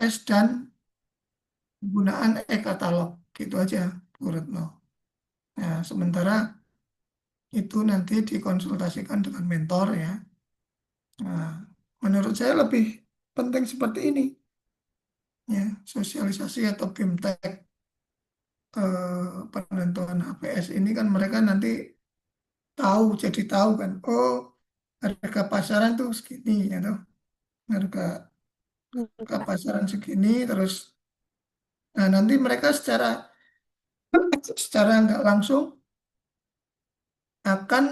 HPS dan penggunaan e-katalog gitu aja, Bu Retno. Nah, sementara itu nanti dikonsultasikan dengan mentor ya. Nah, menurut saya lebih penting seperti ini ya, sosialisasi atau BIMTEK penentuan HPS ini kan mereka nanti tahu, jadi tahu kan, oh harga pasaran tuh segini ya tuh, harga harga Pak. pasaran segini terus, nah nanti mereka secara secara nggak langsung akan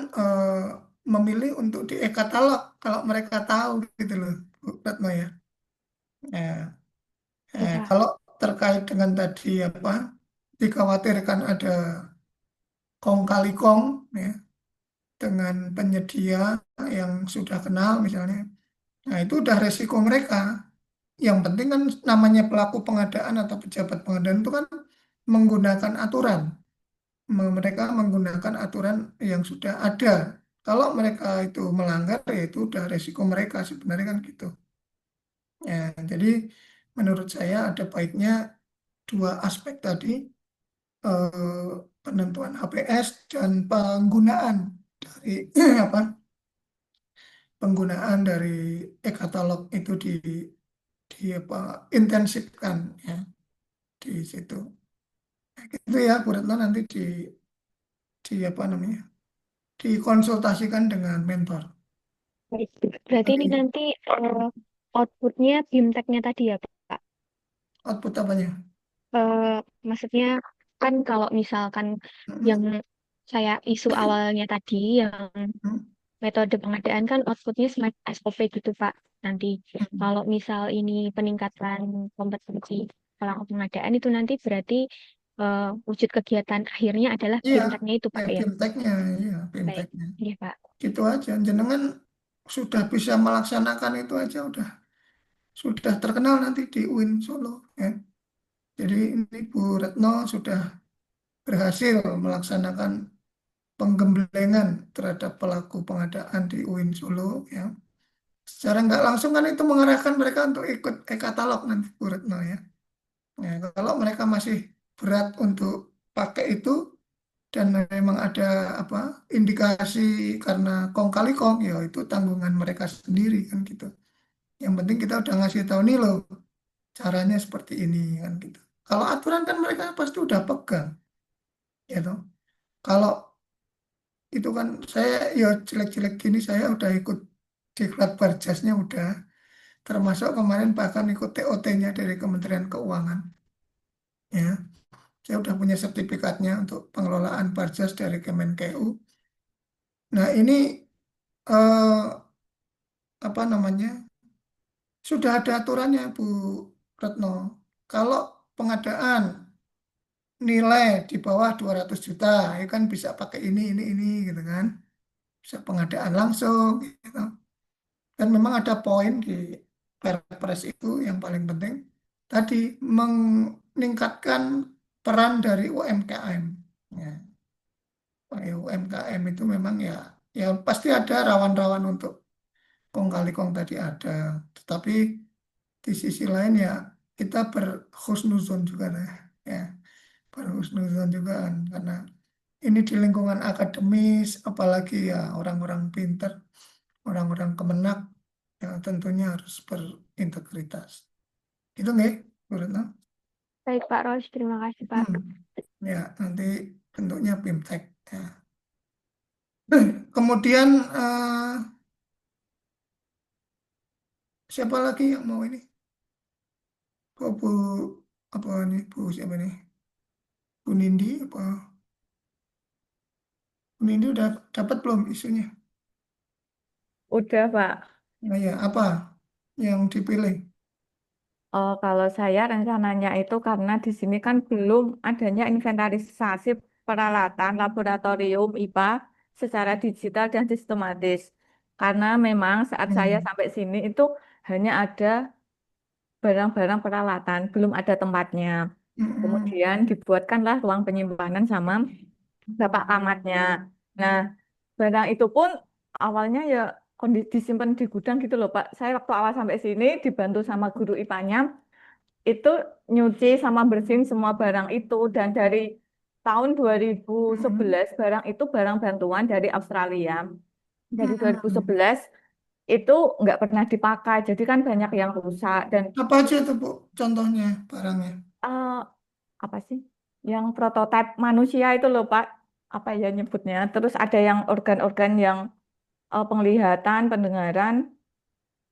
memilih untuk di e-katalog kalau mereka tahu gitu loh, Bu Retno ya. Nah, Ya, Pak. kalau terkait dengan tadi apa, dikhawatirkan ada kong kali kong ya dengan penyedia yang sudah kenal misalnya. Nah, itu udah resiko mereka. Yang penting kan namanya pelaku pengadaan atau pejabat pengadaan itu kan menggunakan aturan. Mereka menggunakan aturan yang sudah ada. Kalau mereka itu melanggar, ya itu udah resiko mereka sebenarnya kan gitu. Ya, jadi menurut saya ada baiknya dua aspek tadi, eh, penentuan HPS dan penggunaan dari apa? Penggunaan dari e-katalog itu di apa intensifkan ya di situ. Itu ya Bu Retno nanti di apa namanya? Dikonsultasikan dengan mentor. Baik. Berarti ini Nanti nanti outputnya BIMTEK-nya tadi ya, Pak. output apanya? Eh, Maksudnya kan kalau misalkan yang Hmm, saya isu awalnya tadi, yang hmm, metode pengadaan kan outputnya semacam SOP gitu, Pak. Nanti hmm. kalau misal ini peningkatan kompetensi pelaku pengadaan itu nanti berarti wujud kegiatan akhirnya adalah Iya, BIMTEK-nya itu, ya Pak ya. fintechnya, iya Baik, fintechnya. iya, Pak. Gitu aja. Jenengan sudah bisa melaksanakan itu aja sudah terkenal nanti di UIN Solo ya. Jadi ini Bu Retno sudah berhasil melaksanakan penggemblengan terhadap pelaku pengadaan di UIN Solo ya. Secara nggak langsung kan itu mengarahkan mereka untuk ikut e-katalog nanti Bu Retno ya. Ya, kalau mereka masih berat untuk pakai itu dan memang ada apa indikasi karena kong kali kong, ya itu tanggungan mereka sendiri kan gitu. Yang penting kita udah ngasih tahu nih loh caranya seperti ini kan gitu. Kalau aturan kan mereka pasti udah pegang, ya toh. Kalau itu kan saya ya jelek-jelek gini saya udah ikut diklat Barjasnya udah, termasuk kemarin bahkan ikut TOT-nya dari Kementerian Keuangan. Ya, saya udah punya sertifikatnya untuk pengelolaan Barjas dari Kemenkeu. Nah, ini apa namanya? Sudah ada aturannya, Bu Retno. Kalau pengadaan nilai di bawah 200 juta, ya kan bisa pakai ini gitu kan. Bisa pengadaan langsung gitu. Dan memang ada poin di Perpres itu yang paling penting tadi meningkatkan peran dari UMKM. Ya, UMKM itu memang ya pasti ada rawan-rawan untuk kong kali kong tadi ada. Tetapi di sisi lain ya kita berhusnuzon juga lah ya, berhusnuzon juga kan karena ini di lingkungan akademis apalagi ya orang-orang pinter, orang-orang kemenak ya tentunya harus berintegritas. Itu nggak, Bu Retno? Baik, Pak Ros. Terima kasih, Pak. Hmm. Ya nanti bentuknya BIMTEK ya. Kemudian siapa lagi yang mau ini? Oh, Bu apa nih Bu siapa nih? Bu Nindi apa? Bu Nindi udah dapat belum isunya? Udah, Pak. Nah, ya, apa yang dipilih? Oh, kalau saya rencananya itu karena di sini kan belum adanya inventarisasi peralatan laboratorium IPA secara digital dan sistematis. Karena memang saat saya Hmm. sampai sini itu hanya ada barang-barang peralatan, belum ada tempatnya. Hmm. Kemudian dibuatkanlah ruang penyimpanan sama bapak kamatnya. Nah, barang itu pun awalnya ya kondisi disimpan di gudang gitu loh, Pak. Saya waktu awal sampai sini dibantu sama guru IPA-nya itu nyuci sama bersihin semua barang itu, dan dari tahun Hmm. 2011 barang itu barang bantuan dari Australia. Dari Hmm. 2011 itu nggak pernah dipakai, jadi kan banyak yang rusak dan Apa aja tuh Bu contohnya barangnya? eh, apa sih? Yang prototipe manusia itu loh Pak, apa ya nyebutnya? Terus ada yang organ-organ yang penglihatan, pendengaran,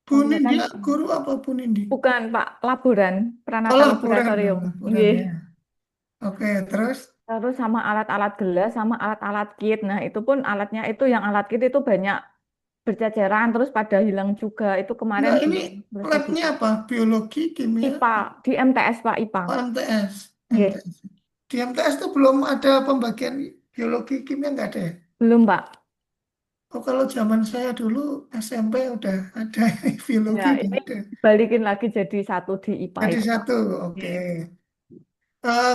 Punindi penglihatan guru apa Punindi? bukan Pak, laboran, Oh, peralatan laporan, laboratorium. laporan Nggih. ya. Oke, terus Terus sama alat-alat gelas, sama alat-alat kit. Nah, itu pun alatnya itu yang alat kit itu banyak berceceran, terus pada hilang juga. Itu kemarin enggak ini belum selesai labnya dicuci. apa? Biologi, kimia, IPA, di MTS Pak, IPA. oh, MTS, Nggih, MTS. Di MTS tuh belum ada pembagian biologi, kimia nggak ada ya? belum Pak. Oh, kalau zaman saya dulu SMP udah ada Ya, biologi udah ini ada. balikin lagi jadi satu di IPA Jadi itu Pak. satu, oke. Nggih.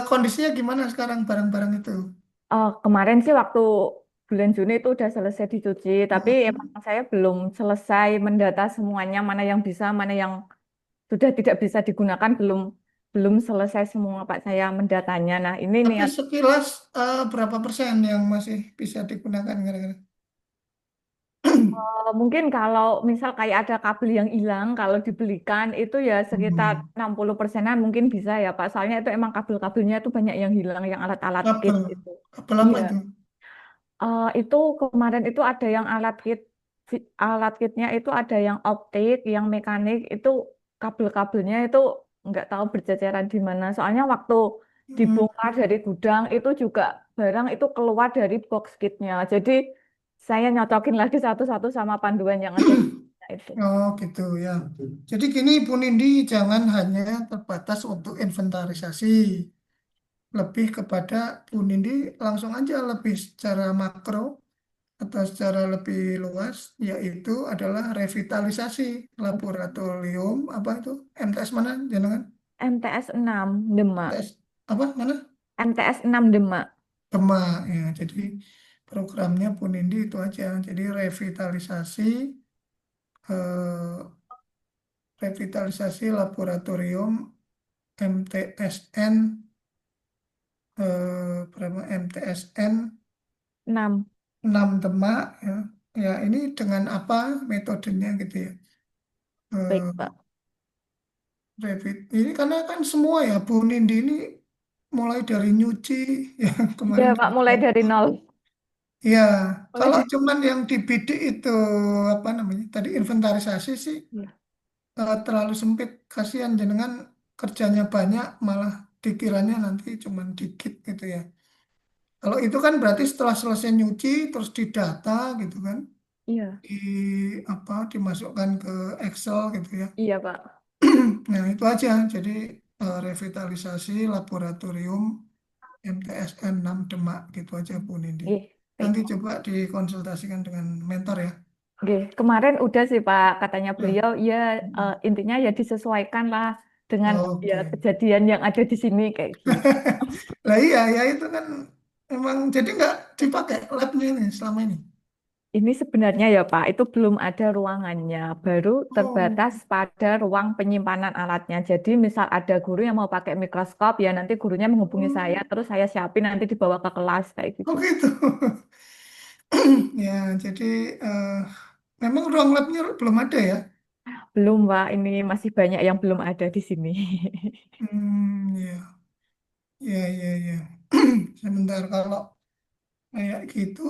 Kondisinya gimana sekarang barang-barang itu? Kemarin sih waktu bulan Juni itu udah selesai dicuci, tapi emang Mm-mm. saya belum selesai mendata semuanya, mana yang bisa, mana yang sudah tidak bisa digunakan, belum belum selesai semua Pak saya mendatanya. Nah, ini Tapi niat sekilas berapa persen yang masih bisa digunakan kira-kira? mungkin kalau misal kayak ada kabel yang hilang, kalau dibelikan itu ya sekitar Hmm. 60%-an mungkin bisa ya Pak. Soalnya itu emang kabel-kabelnya itu banyak yang hilang, yang alat-alat kit Kabel, itu. kabel apa Iya. itu? Itu kemarin itu ada yang alat kit, alat kitnya itu ada yang optik, yang mekanik, itu kabel-kabelnya itu nggak tahu berceceran di mana. Soalnya waktu Hmm. dibongkar dari gudang itu juga barang itu keluar dari box kitnya. Jadi saya nyocokin lagi satu-satu sama panduan yang ada di itu. Oh gitu ya. Jadi gini Bu Nindi, jangan hanya terbatas untuk inventarisasi. Lebih kepada Bu Nindi langsung aja lebih secara makro atau secara lebih luas, yaitu adalah revitalisasi laboratorium apa itu MTS mana jenengan? MTS 6 Demak. MTS apa mana? MTS 6 Demak. Demak ya. Jadi programnya Bu Nindi itu aja. Jadi revitalisasi laboratorium MTSN berapa MTSN 6. 6 Demak ya. Ya ini dengan apa metodenya gitu ya. Baik, Eh, Pak. ini karena kan semua ya Bu Nindi ini mulai dari nyuci ya Ya, kemarin Pak, dari mulai dari nol. ya Mulai kalau dari cuman yang di bidik itu apa namanya tadi inventarisasi sih Ya. terlalu sempit kasihan jenengan kerjanya banyak malah dikiranya nanti cuman dikit gitu ya. Kalau itu kan berarti setelah selesai nyuci terus didata gitu kan, Iya, di apa dimasukkan ke Excel gitu ya. iya, Pak. Nah, itu aja. Jadi revitalisasi laboratorium MTSN 6 Demak gitu aja Bu Nindi. Nggih, baik, Nanti Pak. coba dikonsultasikan dengan mentor ya. Nggih, kemarin udah sih, Pak, katanya Ya. beliau, ya intinya ya disesuaikan lah dengan ya Oke. kejadian yang ada di sini kayak gitu. Lah iya ya itu kan emang jadi nggak dipakai labnya ini selama ini. Ini sebenarnya ya, Pak, itu belum ada ruangannya, baru Oh, terbatas pada ruang penyimpanan alatnya. Jadi misal ada guru yang mau pakai mikroskop, ya nanti gurunya menghubungi saya, oh, terus saya siapin nanti dibawa ke kelas kayak oh gitu. gitu. Ya, jadi eh, memang ruang labnya belum ada ya. Belum, Pak, ini masih banyak yang belum ada di sini. Ya, ya, ya, ya. Sebentar kalau kayak gitu,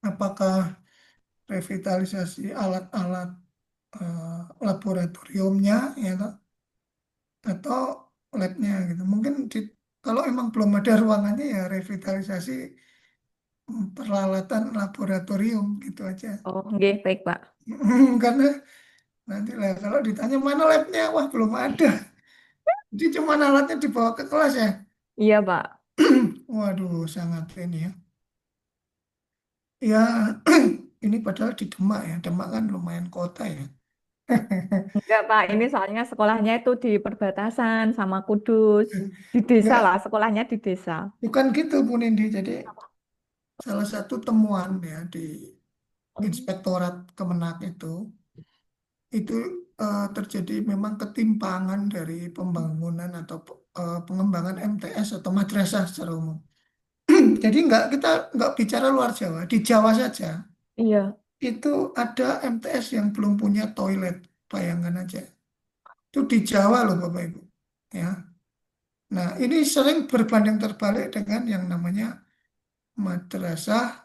apakah revitalisasi alat-alat laboratoriumnya ya toh, atau labnya gitu. Mungkin kalau emang belum ada ruangannya ya revitalisasi peralatan laboratorium gitu aja. Oh, nggih, baik, Pak. Karena nanti lah kalau ditanya mana labnya, wah belum ada. Jadi cuma alatnya dibawa ke kelas ya. Iya, Pak. Waduh, sangat ini ya. Ya, ini padahal di Demak ya. Demak kan lumayan kota ya. Enggak, Pak. Ini soalnya sekolahnya itu di perbatasan sama Kudus. Di desa lah, Enggak, sekolahnya di desa. bukan gitu Bu Nindi. Jadi salah satu temuan ya di Oh, Inspektorat Kemenak itu itu terjadi memang ketimpangan dari pembangunan atau pengembangan MTS atau madrasah secara umum. Jadi kita nggak bicara luar Jawa, di Jawa saja Iya, itu ada MTS yang belum punya toilet, bayangkan aja. Itu di Jawa loh Bapak Ibu. Ya. Nah, ini sering berbanding terbalik dengan yang namanya madrasah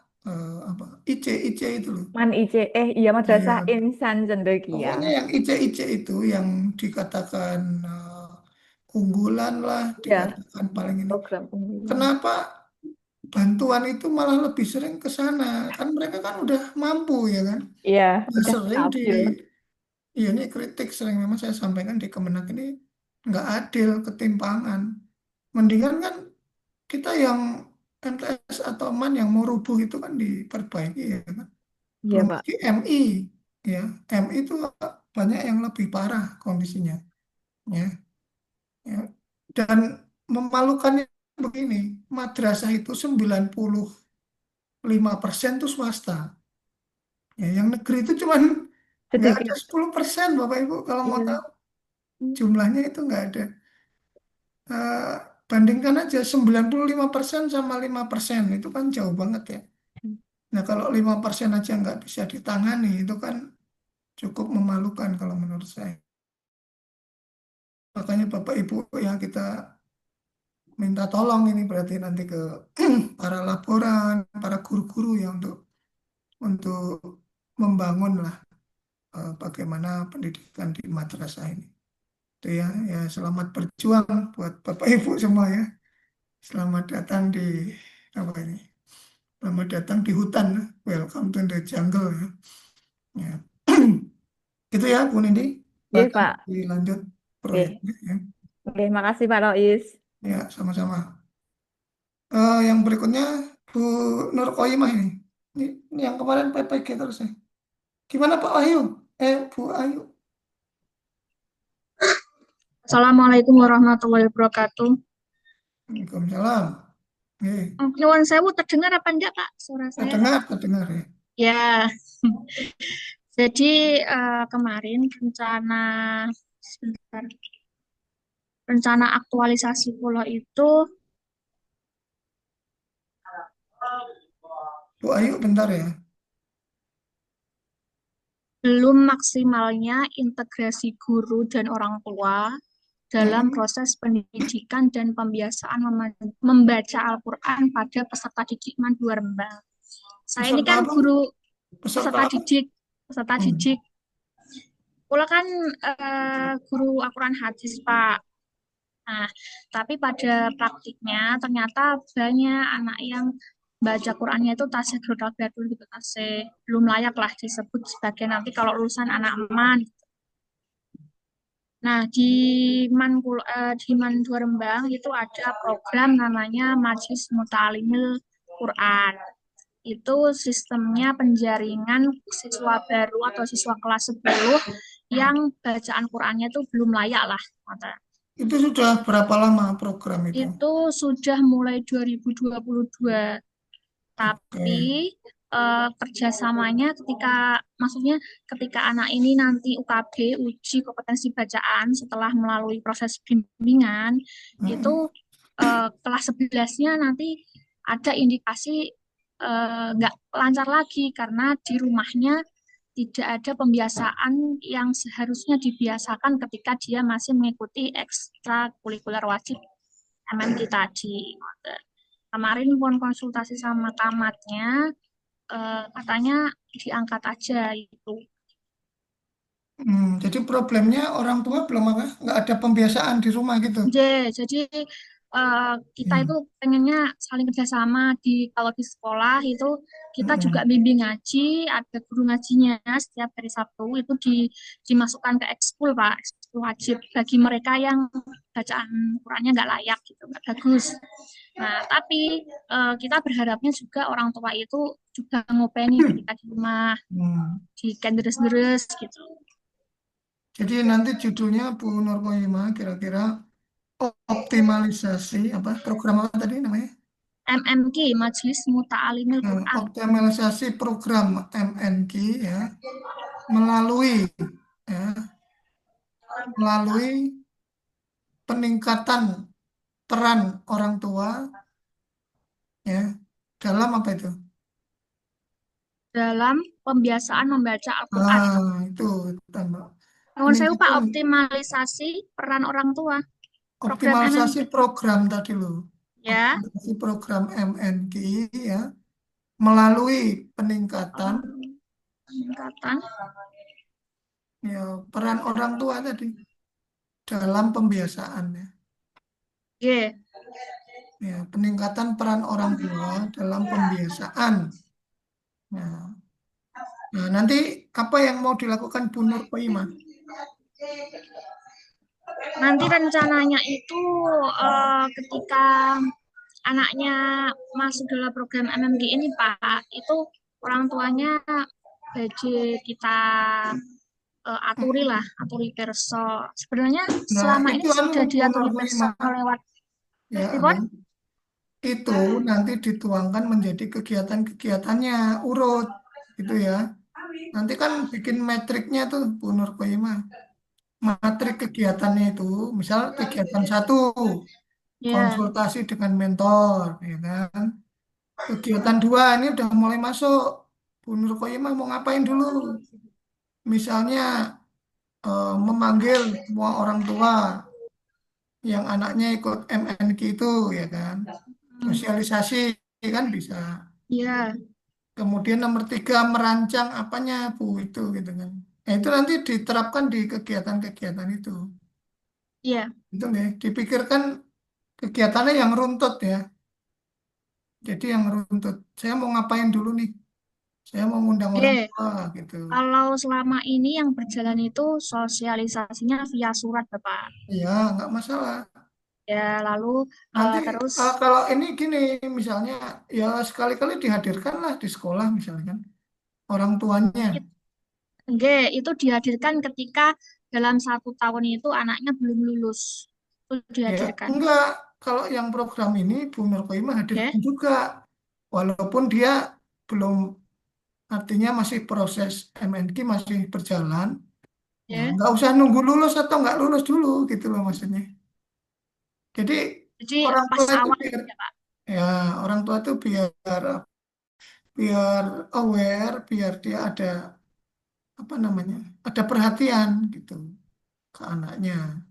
apa IC itu loh. Man IC, iya Madrasah Iya, Insan Cendekia. pokoknya yang IC itu yang dikatakan unggulan lah, Ya, dikatakan paling ini. program unggulan. Kenapa bantuan itu malah lebih sering ke sana? Kan mereka kan udah mampu ya kan. Iya, Nah, udah sering stabil. ya ini kritik sering memang saya sampaikan di Kemenak ini nggak adil, ketimpangan. Mendingan kan kita yang MTS atau MAN yang mau rubuh itu kan diperbaiki ya kan. Iya, Belum Pak. lagi MI ya. MI itu banyak yang lebih parah kondisinya ya. Ya. Dan memalukannya begini, madrasah itu 95% itu swasta. Ya, yang negeri itu cuman nggak ada Sedikit. 10% Bapak Ibu kalau mau Iya. tahu jumlahnya itu nggak ada. Eh, Bandingkan aja 95% sama 5% itu kan jauh banget ya. Nah kalau 5% aja nggak bisa ditangani itu kan cukup memalukan kalau menurut saya. Makanya Bapak Ibu ya kita minta tolong ini berarti nanti ke para laporan, para guru-guru ya untuk membangun lah bagaimana pendidikan di madrasah ini. Itu ya, ya selamat berjuang buat Bapak Ibu semua ya. Selamat datang di apa ini? Selamat datang di hutan. Welcome to the jungle ya. Ya. Itu ya Bu Nindi. Iya, Silakan Pak. dilanjut Oke. proyeknya ya. Oke, makasih Pak Rois. Ya, sama-sama. Yang berikutnya Bu Nur Koyimah ini. Ini yang kemarin PPG terus ya. Gimana Pak Wahyu? Bu Ayu. Assalamualaikum warahmatullahi wabarakatuh. Waalaikumsalam. Oke. Nyuwun sewu terdengar apa enggak, Pak? Suara saya? Terdengar ya. Ya, jadi kemarin sebentar, rencana aktualisasi pulau itu Bu Ayu bentar ya. belum maksimalnya integrasi guru dan orang tua dalam Mm-mm. proses pendidikan dan pembiasaan membaca Al-Quran pada peserta didik Madua Rembang. Saya ini Peserta kan apa? guru Peserta apa? peserta Hmm. didik. Pula kan guru Al-Quran hadis, Pak. Nah, tapi pada praktiknya ternyata banyak anak yang baca Qurannya itu tasih grodal gitu, tasih belum layak lah disebut sebagai nanti kalau lulusan anak eman. Nah, di Man Dua Rembang itu ada program namanya Majlis Muta'alimil Quran. Itu sistemnya penjaringan siswa baru atau siswa kelas 10 yang bacaan Qurannya itu belum layak lah. Itu sudah berapa lama program itu? Itu sudah mulai 2022, tapi Oke. kerjasamanya maksudnya ketika anak ini nanti UKB, uji kompetensi bacaan setelah melalui proses bimbingan, itu Mm-mm. kelas 11-nya nanti ada indikasi nggak lancar lagi karena di rumahnya tidak ada pembiasaan yang seharusnya dibiasakan ketika dia masih mengikuti ekstrakurikuler wajib MMT tadi. Kemarin pun konsultasi sama kamatnya, katanya diangkat aja itu. Jadi problemnya orang tua belum apa? Nggak ada pembiasaan di rumah gitu. Jadi kita itu Hmm. pengennya saling kerjasama kalau di sekolah itu kita juga Mm-mm. bimbing ngaji, ada guru ngajinya setiap hari Sabtu itu dimasukkan ke ekskul Pak, ekskul wajib bagi mereka yang bacaan Qurannya nggak layak gitu, nggak bagus. Nah, tapi kita berharapnya juga orang tua itu juga ngopeni ketika di rumah, Hmm. di deres-deres gitu. Jadi nanti judulnya Bu Nurkoyima kira-kira optimalisasi apa program apa tadi namanya? MMQ, Majelis Muta'alimil Quran. Optimalisasi program MNQ ya melalui ya, melalui peningkatan peran orang tua ya dalam apa itu? dalam pembiasaan membaca Al-Quran. Itu tambah Nuwun sewu Pak, peningkatan optimalisasi peran orang tua, program optimalisasi MMK. program tadi loh. Ya, Optimalisasi program MNQ ya melalui peningkatan peningkatan. ya peran orang tua tadi dalam pembiasaannya. Oke, Ya, peningkatan peran orang tua dalam pembiasaan. Nah, nah, nanti apa yang mau dilakukan Bu Nur Koimah? nanti rencananya itu ketika anaknya masuk dalam program MMG ini Pak, itu orang tuanya gaji kita aturi lah, aturi perso. Sebenarnya Nah, selama ini itu anu sudah Bu Nur diaturi perso Koimah lewat ya, Pripon? Abang. Itu nanti dituangkan menjadi kegiatan-kegiatannya urut gitu ya. Nanti kan bikin metriknya tuh Bu Nur Koimah. Matrik kegiatannya itu, misal kegiatan satu Ya, konsultasi dengan mentor, ya kan? Kegiatan dua ini udah mulai masuk. Bu Nur Koyimah mau ngapain dulu? Misalnya memanggil semua orang tua yang anaknya ikut MNQ itu, ya kan? hmm, Sosialisasi kan bisa. ya, Kemudian nomor tiga merancang apanya Bu itu gitu kan? Nah, itu nanti diterapkan di kegiatan-kegiatan itu. ya, Itu nih, dipikirkan kegiatannya yang runtut ya. Jadi yang runtut. Saya mau ngapain dulu nih? Saya mau ngundang orang oke. tua gitu. Kalau selama ini yang berjalan itu sosialisasinya via surat, Bapak. Iya, nggak masalah. Ya, lalu Nanti terus kalau ini gini, misalnya ya sekali-kali dihadirkan lah di sekolah misalnya kan orang tuanya. Nggih, itu dihadirkan ketika dalam 1 tahun itu anaknya belum lulus. Itu Ya dihadirkan. enggak, kalau yang program ini Bu Nurkoimah Oke, hadirkan juga, walaupun dia belum, artinya masih proses MNQ masih berjalan. Ya ya. nggak usah nunggu lulus atau nggak lulus dulu gitu loh maksudnya. Jadi Jadi orang pas tua itu awal biar ya, Pak. ya orang tua itu biar biar aware, biar dia ada apa namanya, ada perhatian gitu ke anaknya.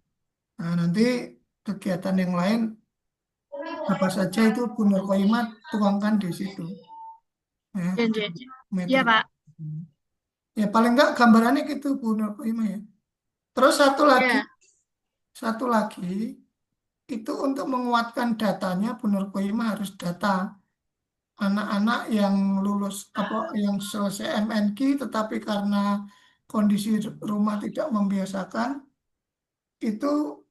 Nah, nanti kegiatan yang lain apa saja itu Bu Nur Koimah tuangkan di situ ya, Ya, di ya, ya. Iya, metrik. Pak. Ya paling enggak gambarannya gitu Bu Nur Koimah ya. Terus Ya, satu lagi itu untuk menguatkan datanya Bu Nur Koimah harus data anak-anak yang lulus apa yang selesai MNQ tetapi karena kondisi rumah tidak membiasakan itu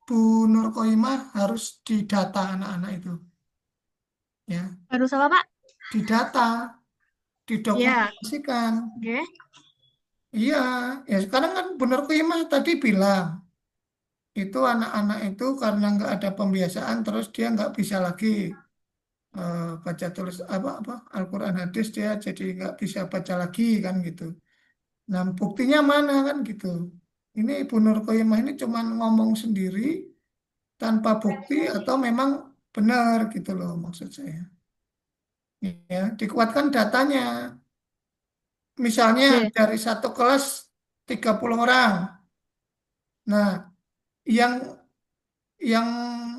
Bu Nur Koimah harus didata anak-anak itu ya, harus apa, Pak? didata, Ya, didokumentasikan. oke. Iya, ya sekarang kan Bu Nur Koimah tadi bilang itu anak-anak itu karena nggak ada pembiasaan terus dia nggak bisa lagi baca tulis apa Al-Quran hadis dia jadi nggak bisa baca lagi kan gitu. Nah, buktinya mana kan gitu. Ini Ibu Nur Koyimah ini cuma ngomong sendiri tanpa bukti atau memang benar gitu loh maksud saya. Ya, dikuatkan datanya. Misalnya Oke. dari satu kelas 30 orang. Nah, yang yang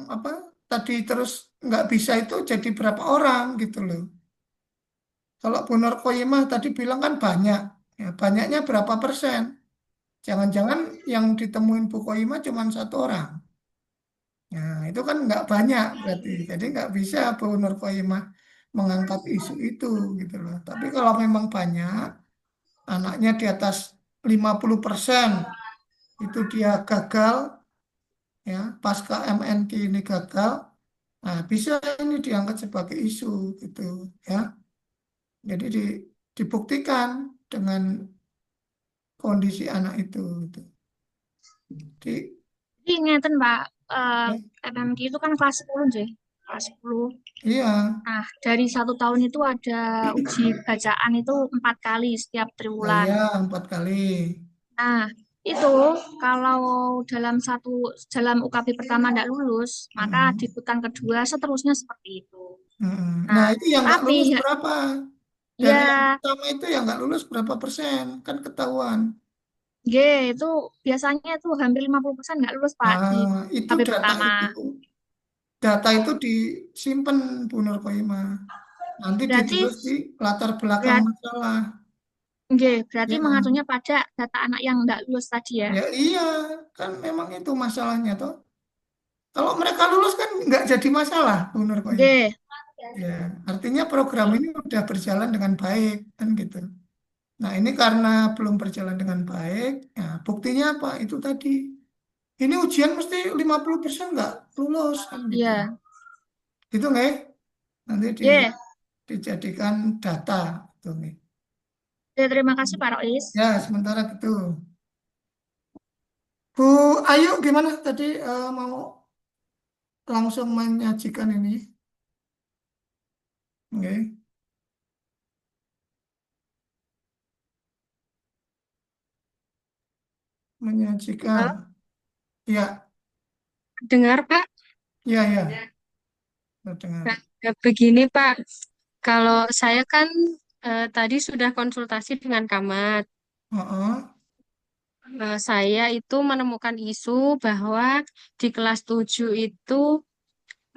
apa tadi terus nggak bisa itu jadi berapa orang gitu loh. Kalau Bu Nur Koyimah tadi bilang kan banyak. Ya, banyaknya berapa persen? Jangan-jangan yang ditemuin Bu Koyimah cuma satu orang. Nah, itu kan nggak banyak berarti. Jadi nggak bisa Bu Nur Koyimah mengangkat isu itu gitu loh. Tapi kalau memang banyak, anaknya di atas 50% itu dia gagal, ya pasca MNQ ini gagal, nah bisa ini diangkat sebagai isu gitu ya. Jadi dibuktikan dengan kondisi anak itu gitu. Jadi, Jadi ngeten, Pak. ya, MMQ itu kan kelas 10 sih. Kelas 10. iya, Nah, dari 1 tahun itu ada uji bacaan itu 4 kali setiap nah triwulan. iya 4 kali. Nah, itu kalau dalam UKP pertama tidak lulus, maka di Mm-mm. putaran kedua seterusnya seperti itu. Mm-mm. Nah, Nah, itu yang nggak tapi lulus berapa? Dari yang ya, pertama itu yang nggak lulus berapa persen? Kan ketahuan. G itu biasanya tuh hampir 50% nggak lulus Pak di Nah, itu UKP data pertama. itu. Data itu disimpan Bu Nurkoima. Nanti Berarti ditulis di latar belakang berat, masalah. G, berarti Ya, mengacunya pada data anak yang nggak lulus tadi ya. ya iya, kan memang itu masalahnya toh. Kalau mereka lulus kan nggak jadi masalah, Bu Nurkoima. G, Ya, artinya program G. ini udah berjalan dengan baik, kan gitu. Nah, ini karena belum berjalan dengan baik, ya buktinya apa? Itu tadi. Ini ujian mesti 50% nggak lulus, kan gitu. Ya, Gitu nggak ya? Nanti G. dijadikan data. Gitu, nih. Ya, terima kasih Pak Rois. Ya, sementara gitu. Bu Ayu gimana tadi mau langsung menyajikan ini? Oke, menyajikan. Halo, Ya, dengar Pak? ya, ya, terdengar. Nah, begini Pak, kalau saya kan tadi sudah konsultasi dengan Kamat. Oh, Saya itu menemukan isu bahwa di kelas 7 itu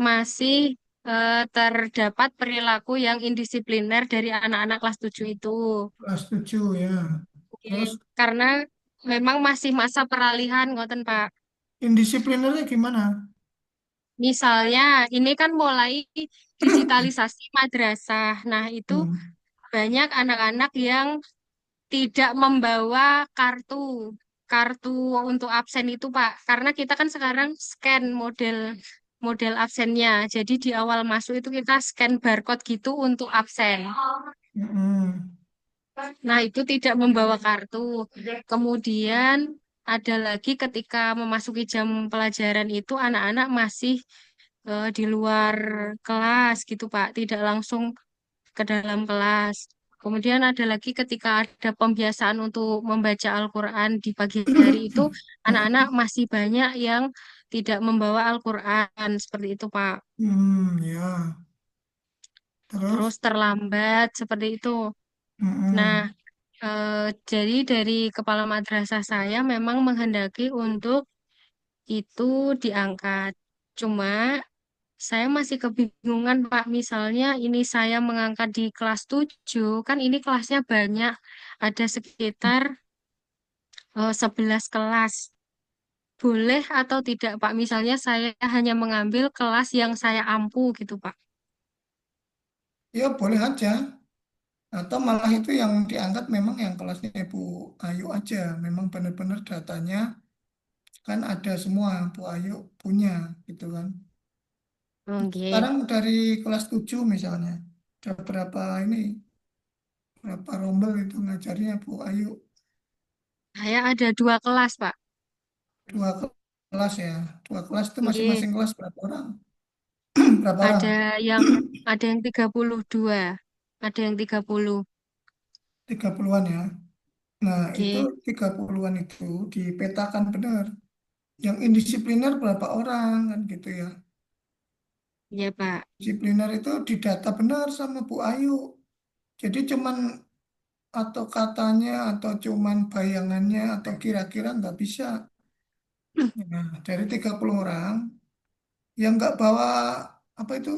masih terdapat perilaku yang indisipliner dari anak-anak kelas 7 itu. kelas 7 ya. Oke. Terus Karena memang masih masa peralihan, ngoten Pak. indisiplinernya gimana? Misalnya, ini kan mulai digitalisasi madrasah. Nah, itu Hmm, banyak anak-anak yang tidak membawa kartu kartu untuk absen itu Pak, karena kita kan sekarang scan model model absennya. Jadi di awal masuk itu kita scan barcode gitu untuk absen. hmm, Nah, itu tidak membawa kartu. Kemudian ada lagi ketika memasuki jam pelajaran itu anak-anak masih di luar kelas gitu Pak, tidak langsung ke dalam kelas. Kemudian ada lagi ketika ada pembiasaan untuk membaca Al-Quran di pagi hari itu, anak-anak masih banyak yang tidak membawa Al-Quran, seperti itu, Pak. ya. Terus Terus, terlambat, seperti itu. Nah, hmm, jadi dari kepala madrasah saya memang menghendaki untuk itu diangkat. Cuma saya masih kebingungan, Pak. Misalnya ini saya mengangkat di kelas 7 kan ini kelasnya banyak. Ada sekitar 11 kelas. Boleh atau tidak, Pak? Misalnya saya hanya mengambil kelas yang saya ampu gitu, Pak. ya boleh aja. Atau malah itu yang diangkat memang yang kelasnya Ibu Ayu aja. Memang benar-benar datanya kan ada semua Bu Ayu punya gitu kan. Oke. Sekarang dari kelas 7 misalnya. Ada berapa ini, berapa rombel itu ngajarnya Bu Ayu. Saya ada 2 kelas, Pak. Dua kelas ya. Dua kelas itu Oke. masing-masing kelas berapa orang? Berapa orang? Ada yang ada yang 32. Ada yang 30. 30-an ya. Nah, itu Oke. 30-an itu dipetakan benar. Yang indisipliner berapa orang kan gitu ya. Ya, Pak. Disipliner itu didata benar sama Bu Ayu. Jadi cuman atau katanya atau cuman bayangannya atau kira-kira nggak bisa. Nah, dari 30 orang yang nggak bawa apa itu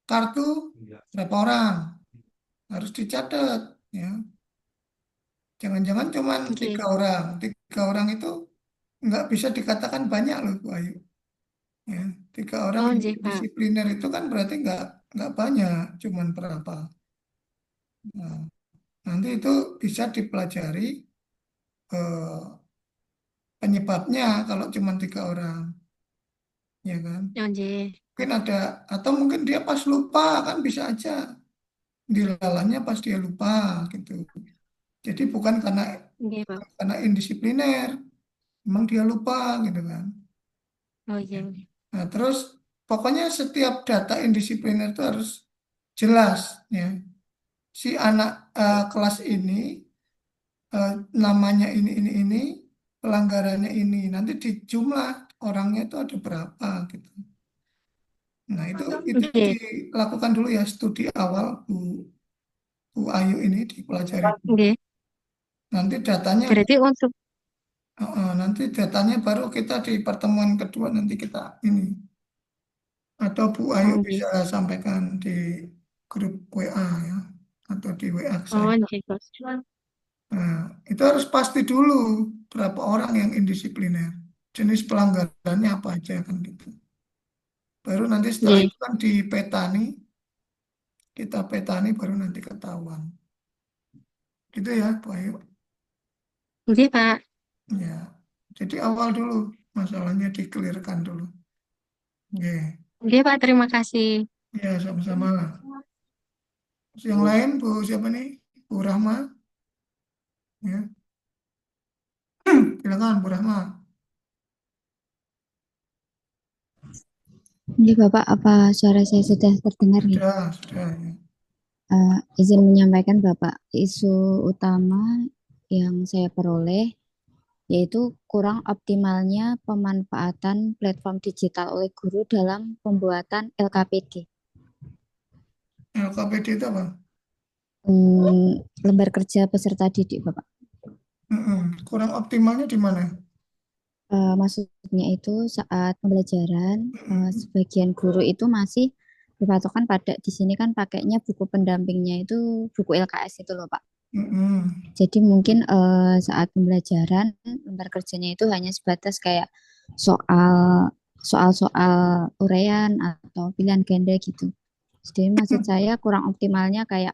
kartu berapa orang harus dicatat ya. Jangan-jangan cuman Oke. 3 orang. 3 orang itu nggak bisa dikatakan banyak loh Bu Ayu. Ya, 3 orang Oh, nggih, Pak. indisipliner itu kan berarti nggak banyak, cuman berapa. Nah, nanti itu bisa dipelajari eh, penyebabnya kalau cuma 3 orang, ya kan? Oh, nggih. Mungkin ada atau mungkin dia pas lupa kan bisa aja dilalahnya pas dia lupa gitu. Jadi bukan Nggih, Pak. karena indisipliner, memang dia lupa gitu kan. Oh, iya. Nah, terus pokoknya setiap data indisipliner itu harus jelas ya. Si anak kelas ini eh, namanya ini, pelanggarannya ini. Nanti dijumlah orangnya itu ada berapa gitu. Nah, itu Oke, dilakukan dulu ya studi awal Bu Ayu ini dipelajari. oke. Nanti datanya Berarti untuk nanti datanya baru kita di pertemuan kedua nanti kita ini atau Bu Ayu oke. bisa sampaikan di grup WA ya atau di WA Oh, saya. oke, Bos. Nah, itu harus pasti dulu berapa orang yang indisipliner, jenis pelanggarannya apa aja kan gitu. Baru nanti setelah Oke, itu kan dipetani, kita petani baru nanti ketahuan. Gitu ya, Bu Ayu. oke, Pak. Ya, jadi awal dulu masalahnya dikelirkan dulu. Oke, Oke, Pak. Terima kasih. ya sama-sama. Yang lain Bu siapa nih? Bu Rahma, ya. Silakan Bu Rahma. Ini Bapak, apa suara saya sudah terdengar nih? Sudah ya. Izin menyampaikan Bapak, isu utama yang saya peroleh yaitu kurang optimalnya pemanfaatan platform digital oleh guru dalam pembuatan LKPD. LKPD itu apa? Lembar kerja peserta didik, Bapak. Kurang optimalnya di mana? Maksudnya itu saat pembelajaran, sebagian guru itu masih berpatokan pada di sini kan pakainya buku pendampingnya itu buku LKS itu loh, Pak. Mm-mm. Jadi mungkin saat pembelajaran lembar kerjanya itu hanya sebatas kayak soal soal-soal uraian atau pilihan ganda gitu. Jadi maksud saya kurang optimalnya kayak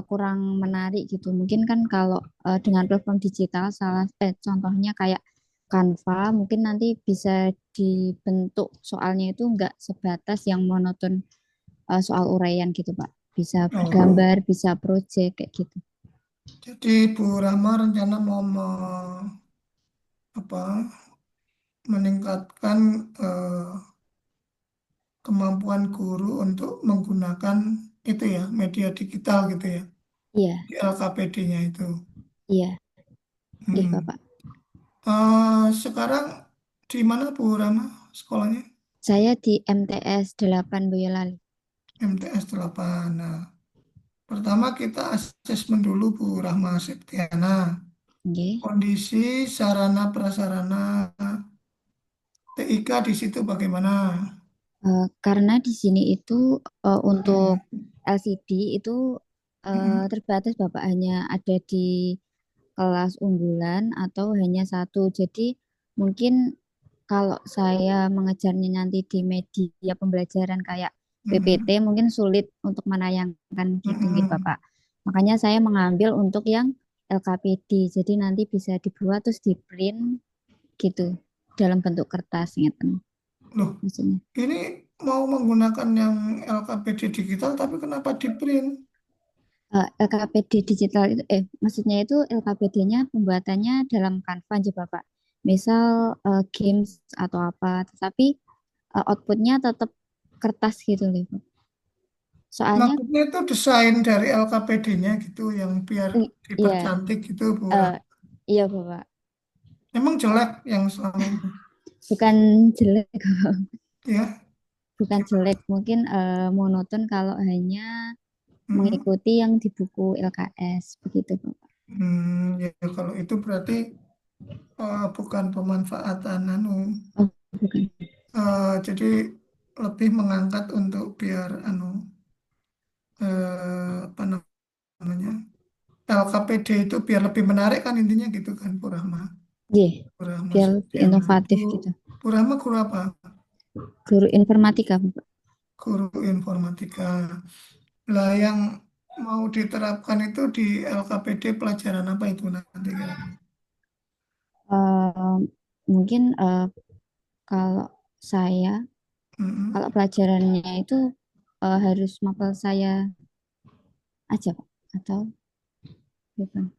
kurang menarik gitu. Mungkin kan kalau dengan platform digital contohnya kayak Canva mungkin nanti bisa dibentuk soalnya itu enggak sebatas yang monoton soal uraian gitu Pak. Bisa Oh, bergambar, bisa project kayak gitu. jadi Bu Rahma rencana mau apa, meningkatkan kemampuan guru untuk menggunakan itu ya, media digital gitu ya, Iya, di LKPD-nya itu. iya, iya Mm. Bapak. Sekarang di mana Bu Rahma sekolahnya? Saya di MTS 8 Boyolali. MTS 8. Nah, pertama kita asesmen dulu Bu Rahma Septiana. Oke. Kondisi sarana prasarana TIK di situ bagaimana? Karena di sini itu untuk Mm, LCD itu mm, terbatas Bapak hanya ada di kelas unggulan atau hanya satu. Jadi mungkin kalau saya mengejarnya nanti di media pembelajaran kayak PPT mm, mungkin sulit untuk menayangkan mm, gitu gitu mm. Bapak. Makanya saya mengambil untuk yang LKPD. Jadi nanti bisa dibuat terus di print gitu dalam bentuk kertas gitu Loh, maksudnya. ini mau menggunakan yang LKPD digital tapi kenapa di print? LKPD digital itu maksudnya itu LKPD-nya pembuatannya dalam Canva aja Bapak. Misal games atau apa, tetapi outputnya tetap kertas gitu loh. Pak. Soalnya Maksudnya itu desain dari LKPD-nya gitu yang biar iya dipercantik gitu Bu eh, Rahma. iya Bapak. Emang jelek yang selama ini? Bukan jelek, Ya, bukan gimana? jelek, mungkin monoton kalau hanya Mm, mengikuti yang di buku LKS begitu Bapak. ya kalau itu berarti bukan pemanfaatan Oh, bukan. jadi lebih mengangkat untuk biar apa namanya, LKPD itu biar lebih menarik kan intinya gitu kan Bu Rahma. Iya, Bu Rahma biar lebih Septiana itu inovatif gitu. Bu Rahma guru apa? Guru informatika Bapak. Guru informatika. Lah yang mau diterapkan itu di LKPD pelajaran apa itu nanti kira-kira? Eh, mungkin kalau saya, Mm-mm. kalau pelajarannya itu harus mapel saya aja, Pak. Atau bukan?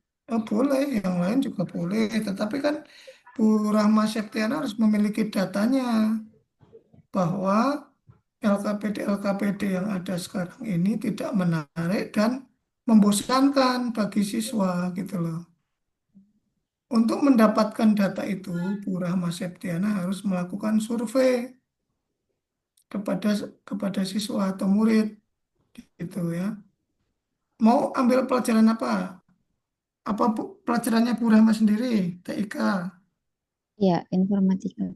Boleh, yang lain juga boleh. Tetapi kan Bu Rahma Septiana harus memiliki datanya bahwa LKPD-LKPD yang ada sekarang ini tidak menarik dan membosankan bagi siswa gitu loh. untuk mendapatkan data itu, Bu Rahma Septiana harus melakukan survei kepada kepada siswa atau murid gitu ya. Mau ambil pelajaran apa? Apa pelajarannya Bu Rahma sendiri? TIK? Ya, informatika.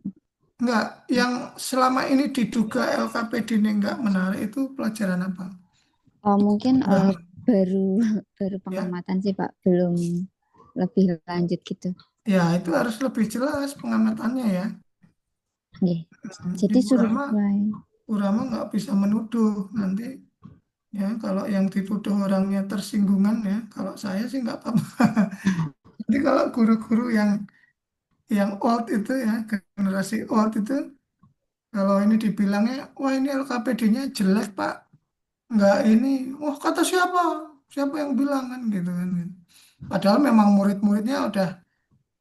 Enggak, yang selama ini diduga LKPD ini enggak menarik itu pelajaran apa? Oh, mungkin Bu Rahma, baru baru ya. pengamatan sih Pak, belum lebih lanjut gitu. Ya, itu harus lebih jelas pengamatannya ya. Nggih. Jadi Ibu Rahma, survei. Bu Rahma nggak bisa menuduh nanti ya kalau yang dituduh orangnya tersinggungan ya. Kalau saya sih nggak apa-apa. Jadi kalau guru-guru yang old itu ya generasi old itu kalau ini dibilangnya wah ini LKPD-nya jelek Pak, nggak ini, wah kata siapa? Siapa yang bilang kan gitu kan? Padahal memang murid-muridnya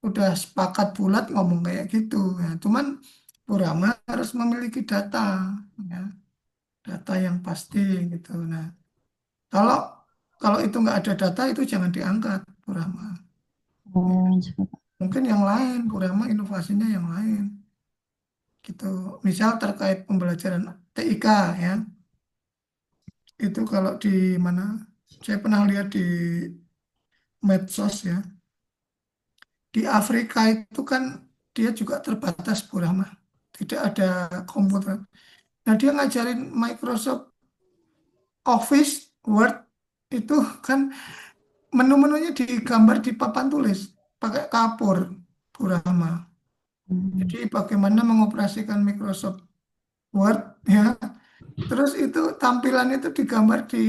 udah sepakat bulat ngomong kayak gitu ya. Cuman Bu Rahma harus memiliki data ya, data yang pasti gitu. Nah, kalau kalau itu nggak ada data itu jangan diangkat Bu Rahma. Ya, Oh, coba Pak. mungkin yang lain Bu Rahma inovasinya yang lain gitu. Misal terkait pembelajaran TIK ya. Itu kalau di mana saya pernah lihat di medsos ya. Di Afrika itu kan dia juga terbatas Bu Rahma. Tidak ada komputer. Nah, dia ngajarin Microsoft Office, Word itu kan menu-menunya digambar di papan tulis pakai kapur, Bu Rahma. Hmm. Jadi bagaimana mengoperasikan Microsoft Word ya. Terus itu tampilan itu digambar di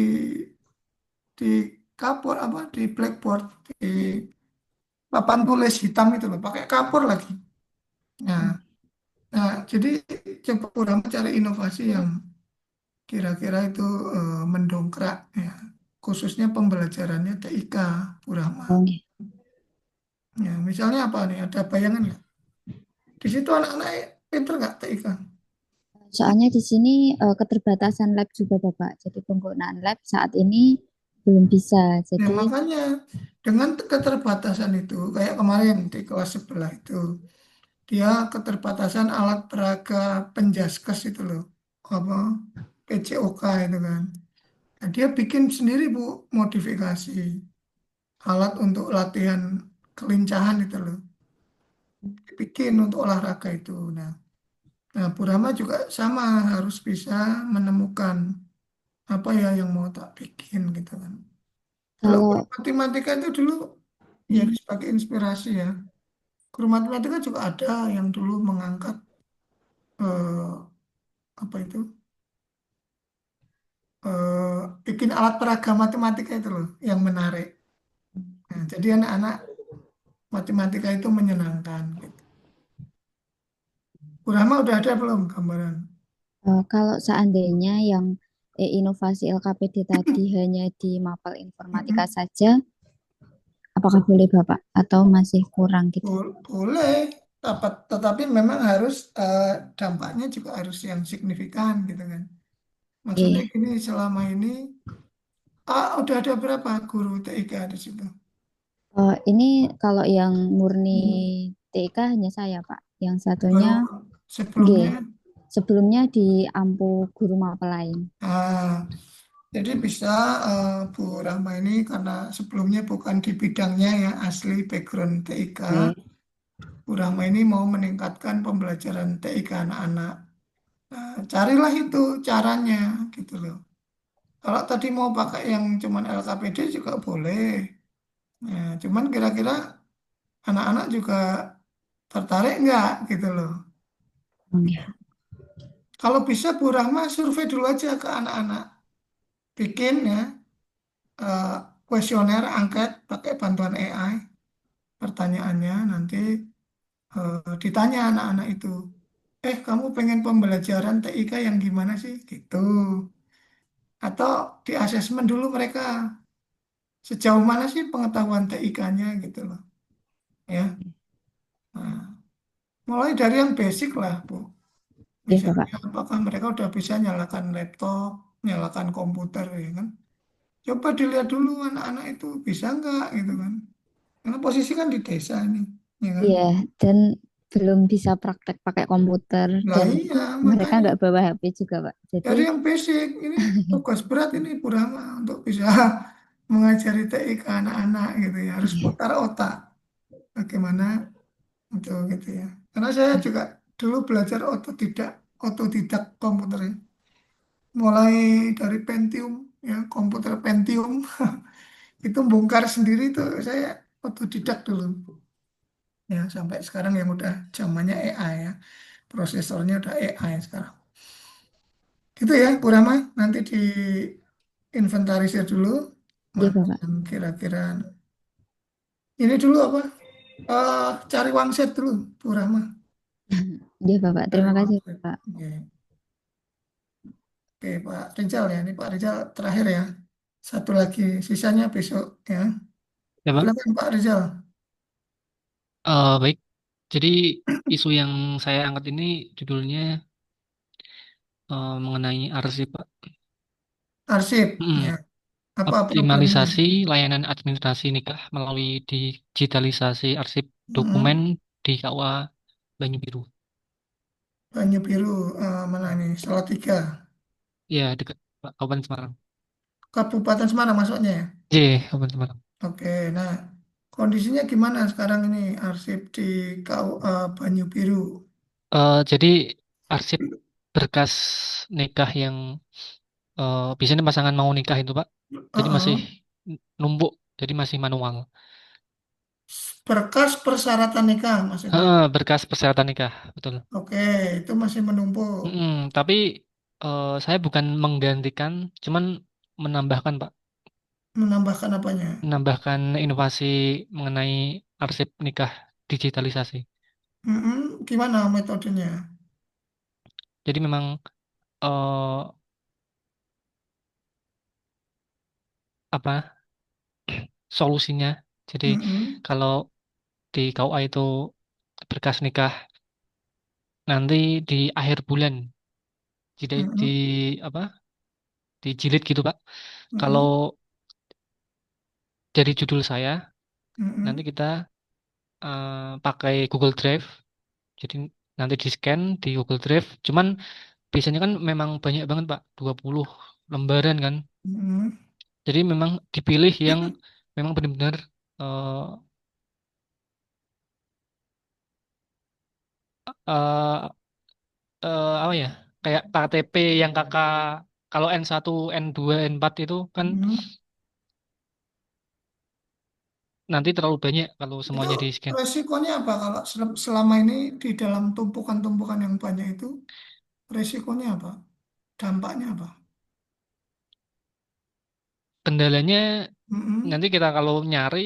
kapur apa di blackboard di papan tulis hitam itu loh, pakai kapur lagi. Nah, jadi coba Bu Rahma cari inovasi yang kira-kira itu mendongkrak ya, khususnya pembelajarannya TIK, Bu Rahma. Oh, nggih. Ya, misalnya apa nih? Ada bayangan nggak? Di situ anak-anak pinter nggak TIK? Soalnya di sini keterbatasan lab juga Bapak. Jadi penggunaan lab saat ini belum bisa. Nah, Jadi makanya dengan keterbatasan itu, kayak kemarin di kelas sebelah itu, dia keterbatasan alat peraga penjaskes itu loh, apa PCOK itu kan. Nah, dia bikin sendiri Bu, modifikasi alat untuk latihan kelincahan itu loh, bikin untuk olahraga itu. Nah, Bu Rama juga sama harus bisa menemukan apa ya yang mau tak bikin gitu kan. Kalau guru kalau matematika itu dulu ya sebagai inspirasi ya. Guru matematika juga ada yang dulu mengangkat apa itu bikin alat peraga matematika itu loh yang menarik. Nah, jadi anak-anak matematika itu menyenangkan gitu. Bu Rama udah ada belum gambaran? kalau seandainya yang inovasi LKPD tadi hanya di mapel informatika Mm-mm. saja, apakah boleh Bapak atau masih kurang gitu? Boleh, tetapi memang harus dampaknya juga harus yang signifikan gitu kan. Maksudnya Oke. gini, selama ini udah ada berapa guru TIK di situ? Ini kalau yang murni TK hanya saya Pak. Yang satunya Baru G. sebelumnya, Sebelumnya di Ampu Guru Mapel lain. ah, jadi bisa Bu Rahma ini karena sebelumnya bukan di bidangnya ya, asli background TIK. Oke. Bu Rahma ini mau meningkatkan pembelajaran TIK anak-anak. Nah, carilah itu caranya gitu loh. Kalau tadi mau pakai yang cuman LKPD juga boleh. Ya, cuman kira-kira anak-anak juga tertarik nggak gitu loh. Oke. Kalau bisa Bu Rahma survei dulu aja ke anak-anak. Bikin ya eh, kuesioner angket pakai bantuan AI. Pertanyaannya nanti ditanya anak-anak itu. Kamu pengen pembelajaran TIK yang gimana sih? Gitu. Atau di asesmen dulu mereka. Sejauh mana sih pengetahuan TIK-nya gitu loh. Ya. Nah, mulai dari yang basic lah, Bu. Oke, Bapak. Misalnya apakah mereka udah bisa nyalakan laptop, nyalakan komputer ya kan? Coba dilihat dulu anak-anak itu bisa nggak gitu kan? Karena posisi kan di desa ini. ya kan? Iya, dan belum bisa praktek pakai komputer Lah dan iya, mereka makanya nggak bawa HP juga, Pak. Jadi, dari yang basic ini tugas berat ini Bu Rahma untuk bisa mengajari TI ke anak-anak gitu ya, harus iya. putar otak bagaimana untuk gitu ya. Karena saya juga dulu belajar otodidak komputer ya. Mulai dari Pentium ya, komputer Pentium itu bongkar sendiri tuh saya otodidak dulu. Ya, sampai sekarang yang udah zamannya AI ya. Prosesornya udah AI sekarang. Gitu ya, Bu Rama. Nanti di inventarisir dulu Iya, mana Bapak. yang kira-kira ini dulu apa? Cari wangsit dulu, Bu Rama. Iya, Bapak. Cari Terima kasih, wangsit. Pak. Oke, oke, Pak Rizal ya. Ini Pak Rizal terakhir ya. Satu lagi, sisanya besok ya. Ya, Pak. Silakan Pak Rizal. Baik. Jadi isu yang saya angkat ini judulnya mengenai arsip, Pak. Arsip Mm, ya. Apa problemnya? Optimalisasi layanan administrasi nikah melalui digitalisasi arsip dokumen Hmm, di KUA Banyu Biru. Banyu Biru mana ini? Salatiga. Ya, dekat Pak, Kabupaten Semarang. Kabupaten Semarang masuknya ya. J, Kabupaten Semarang. Oke, nah kondisinya gimana sekarang ini arsip di KUA Banyu Biru? Jadi arsip berkas nikah yang biasanya pasangan mau nikah itu, Pak. Jadi masih Heeh. numpuk, jadi masih manual. Berkas persyaratan nikah maksudnya. Berkas persyaratan nikah, betul. Oke, itu masih menumpuk. Tapi saya bukan menggantikan, cuman menambahkan, Pak. Menambahkan apanya? Menambahkan inovasi mengenai arsip nikah digitalisasi. Gimana metodenya? Jadi memang eh, apa solusinya? Jadi Mm-mm, kalau di KUA itu berkas nikah nanti di akhir bulan di mm-mm, apa dijilid gitu, Pak. Kalau mm-mm, dari judul saya nanti mm-mm, kita pakai Google Drive. Jadi nanti di scan di Google Drive. Cuman biasanya kan memang banyak banget, Pak, 20 lembaran kan. mm-mm. Jadi memang dipilih yang memang benar-benar eh, eh, apa ya? Kayak KTP yang kakak kalau N1, N2, N4 itu kan Mm-mm. nanti terlalu banyak kalau Itu semuanya di scan. resikonya apa kalau selama ini di dalam tumpukan-tumpukan yang banyak itu resikonya apa? Dampaknya apa? Kendalanya Mm-mm. nanti kita kalau nyari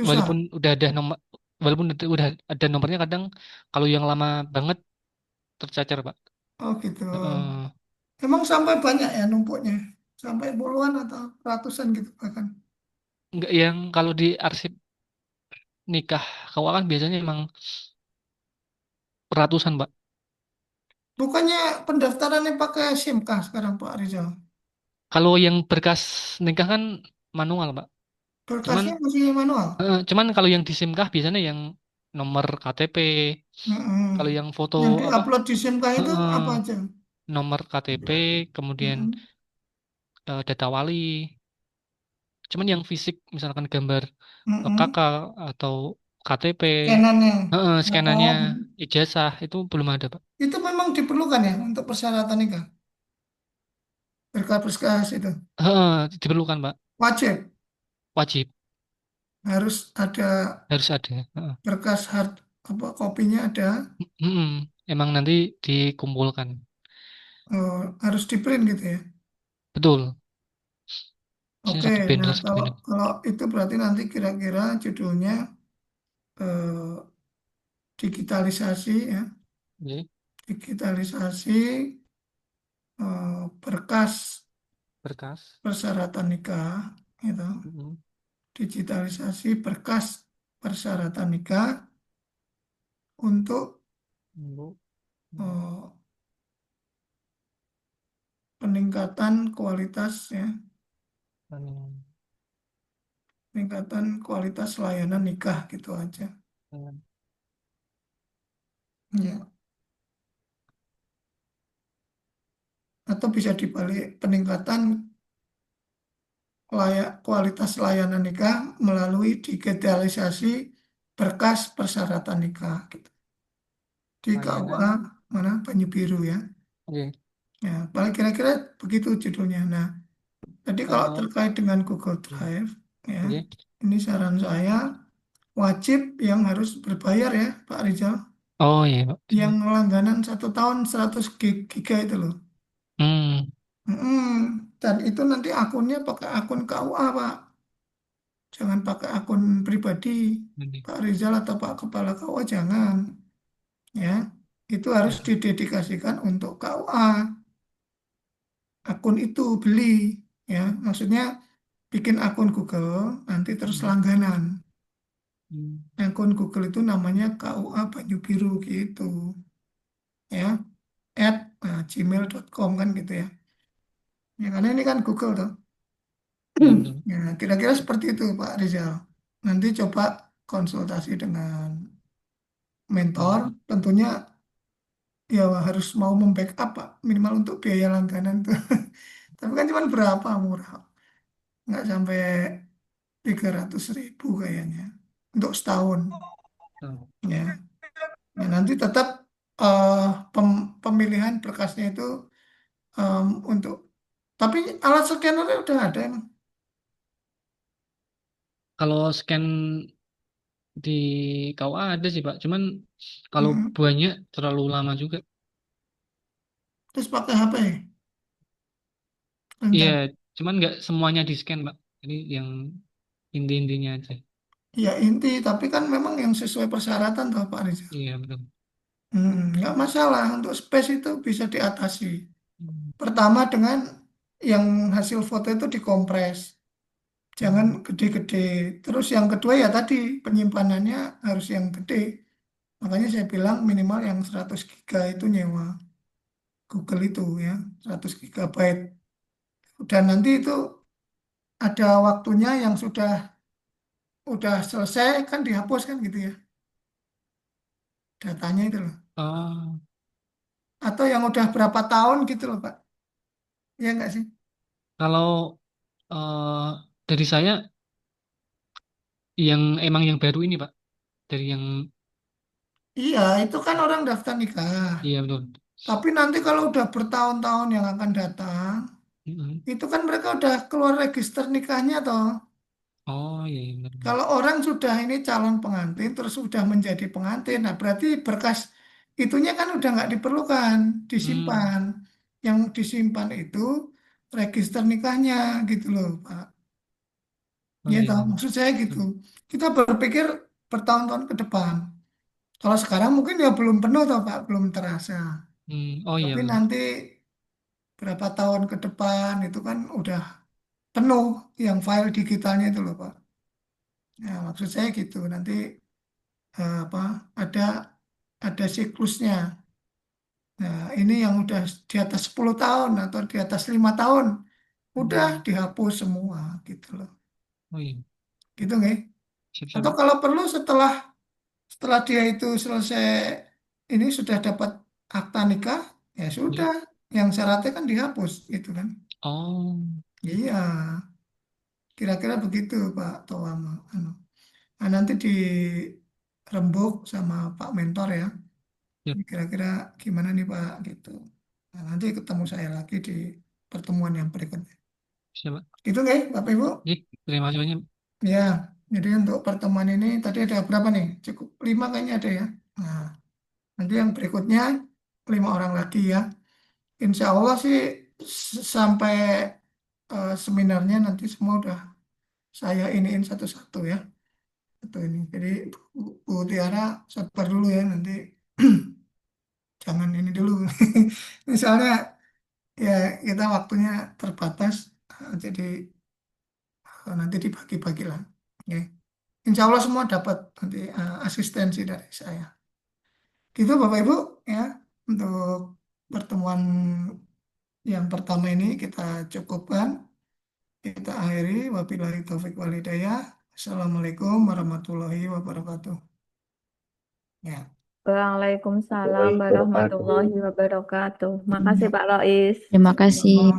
walaupun Susah. udah ada nomor walaupun udah ada nomornya kadang kalau yang lama banget tercacar, Pak. Oh gitu. Heeh. Emang sampai banyak ya numpuknya? Sampai puluhan atau ratusan gitu bahkan. Enggak yang kalau di arsip nikah keuangan biasanya emang ratusan, Pak. Bukannya pendaftarannya pakai SIMK sekarang Pak Rizal? Kalau yang berkas nikah kan manual, Pak. Cuman Berkasnya masih manual? cuman kalau yang di SIMKah biasanya yang nomor KTP, Mm-mm. kalau yang foto Yang apa diupload di SIMK itu heeh, apa aja? nomor KTP, kemudian Mm-mm. data wali. Cuman yang fisik misalkan gambar Mm-mm. kakak atau KTP, Scanannya. scanannya Oh, ijazah itu belum ada, Pak. itu memang diperlukan ya untuk persyaratan nikah. Berkas-berkas itu. Diperlukan, Pak. Wajib. Wajib Harus ada harus ada. Heeh. berkas hard apa kopinya ada. Mm-mm. Emang nanti dikumpulkan. Harus di print gitu ya. Betul. Sini Oke, nah satu kalau banner. kalau itu berarti nanti kira-kira judulnya eh, digitalisasi ya, Oke. digitalisasi berkas Berkas. persyaratan nikah, gitu. Mm-mm. Digitalisasi berkas persyaratan nikah untuk Bu. eh, peningkatan kualitas ya, Hmm. peningkatan kualitas layanan nikah gitu aja. Ya. Atau bisa dibalik peningkatan kualitas layanan nikah melalui digitalisasi berkas persyaratan nikah gitu. Di KUA Layanan. mana Banyu Biru ya. Oke. Ya, paling kira-kira begitu judulnya. Nah, jadi kalau Kalau terkait dengan Google Drive ya, oke. ini saran saya wajib yang harus berbayar ya Pak Rizal. Oh iya, Pak. Yang Siap. langganan 1 tahun 100 giga itu loh. Hmm. Dan itu nanti akunnya pakai akun KUA Pak. Jangan pakai akun pribadi Oke. Pak Rizal atau Pak Kepala KUA jangan ya. Itu harus Siap. didedikasikan untuk KUA. Akun itu beli ya. Maksudnya bikin akun Google nanti terus Hmm. langganan. Hmm. Akun Google itu namanya KUA Banyu Biru gitu ya. @gmail.com kan gitu ya. Ya karena ini kan Google tuh. Iya betul. Ya, kira-kira seperti itu Pak Rizal. Nanti coba konsultasi dengan mentor, Hmm. tentunya ya harus mau membackup Pak, minimal untuk biaya langganan tuh. Tapi kan cuma berapa murah, nggak sampai 300.000 kayaknya untuk setahun. Oh. Ya, ya nanti tetap eh, pemilihan berkasnya itu untuk, tapi alat scannernya udah ada emang. Kalau scan di KUA ada sih Pak, cuman kalau Mm-mm. banyak terlalu lama juga. Terus pakai HP Iya, rencana. cuman nggak semuanya di scan Pak. Jadi yang inti-intinya aja. Ya inti, tapi kan memang yang sesuai persyaratan toh Pak Rizal. Iya betul. Nggak masalah, untuk space itu bisa diatasi. Hmm. Pertama dengan yang hasil foto itu dikompres, jangan Hmm. gede-gede. Terus yang kedua ya tadi, penyimpanannya harus yang gede. Makanya saya bilang minimal yang 100 giga itu nyewa Google itu ya, 100 gigabyte. Dan nanti itu ada waktunya yang udah selesai kan dihapus kan gitu ya, datanya itu loh. Oh, Atau yang udah berapa tahun gitu loh Pak. Ya nggak sih? kalau eh, dari saya yang emang yang baru ini Pak, dari yang Iya, itu kan orang daftar nikah. iya betul. Tapi nanti kalau udah bertahun-tahun yang akan datang, Mm-mm. itu kan mereka udah keluar register nikahnya toh. Oh iya, iya benar, benar. Kalau orang sudah ini calon pengantin, terus sudah menjadi pengantin, nah berarti berkas itunya kan udah nggak diperlukan, Hmm. disimpan. Yang disimpan itu register nikahnya gitu loh, Pak. Oh Ya iya, toh, iya. maksud saya gitu. Hmm. Kita berpikir bertahun-tahun ke depan. Kalau sekarang mungkin ya belum penuh toh, Pak, belum terasa. Oh iya Tapi betul. nanti berapa tahun ke depan itu kan udah penuh yang file digitalnya itu loh Pak. Ya, maksud saya gitu. Nanti apa ada siklusnya. Nah, ini yang udah di atas 10 tahun atau di atas 5 tahun udah Hmm. dihapus semua gitu loh. Oh iya, Gitu nggak? siap-siap Atau Pak. kalau perlu setelah dia itu selesai ini sudah dapat akta nikah, ya Oke. sudah. Yang syaratnya kan dihapus gitu kan. Oh, Iya, kira-kira begitu Pak Toam. Anu. Nah, nanti dirembuk sama Pak Mentor ya. siap, Ini kira-kira gimana nih Pak gitu. Nah, nanti ketemu saya lagi di pertemuan yang berikutnya. siap Pak. Itu nggak ya, Bapak Ibu? Oke, terima kasih banyak. Ya, jadi untuk pertemuan ini tadi ada berapa nih? Cukup 5 kayaknya ada ya. Nah, nanti yang berikutnya 5 orang lagi ya. Insya Allah sih sampai seminarnya nanti semua udah saya iniin satu-satu ya. Itu ini. Jadi Bu Tiara sabar dulu ya nanti jangan ini dulu. Misalnya ya kita waktunya terbatas, jadi nanti dibagi-bagi lah. Oke. Insya Allah semua dapat nanti asistensi dari saya. Gitu Bapak Ibu ya untuk pertemuan yang pertama ini kita cukupkan, kita akhiri. Wabillahi taufik walhidayah. Assalamualaikum warahmatullahi wabarakatuh. Ya. Waalaikumsalam warahmatullahi wabarakatuh. Makasih Pak Lois. Terima kasih, Pak.